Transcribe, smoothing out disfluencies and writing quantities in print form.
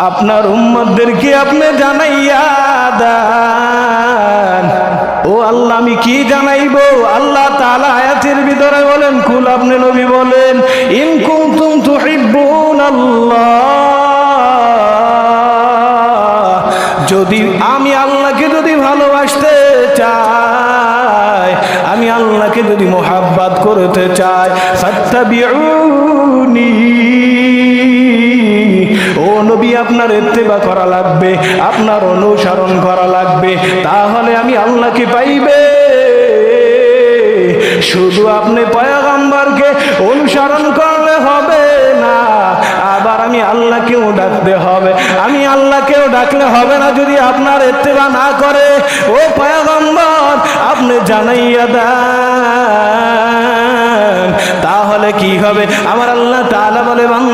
আপনার উম্মতদেরকে আপনি জানাইয়া দেন। ও আল্লাহ, আমি কি জানাইবো? আল্লাহ তাআলা আয়াতের ভিতরে বলেন, কুল, আপনি নবী বলেন, ইন কুনতুম তুহিব্বুনাল্লাহ, যদি আমি আল্লাহকে যদি ভালোবাসতে চাই, আমি আল্লাহকে যদি মোহাব্বত করতে চাই, ফাত্তাবিউনি, ও নবী, আপনার ইত্তেবা করা লাগবে, আপনার অনুসরণ করা লাগবে, তাহলে আমি আল্লাহকে পাইবে। শুধু আপনি পয়গম্বরকে অনুসরণ করলে হবে না, আবার আমি আল্লাহকেও ডাকতে হবে। আমি আল্লাহকেও ডাকলে হবে না যদি আপনার ইত্তেবা না করে। ও পয়গম্বর, আপনি জানাইয়া দেন, তাহলে কি হবে? আমার আল্লাহ তাআলা বলে, বান্দা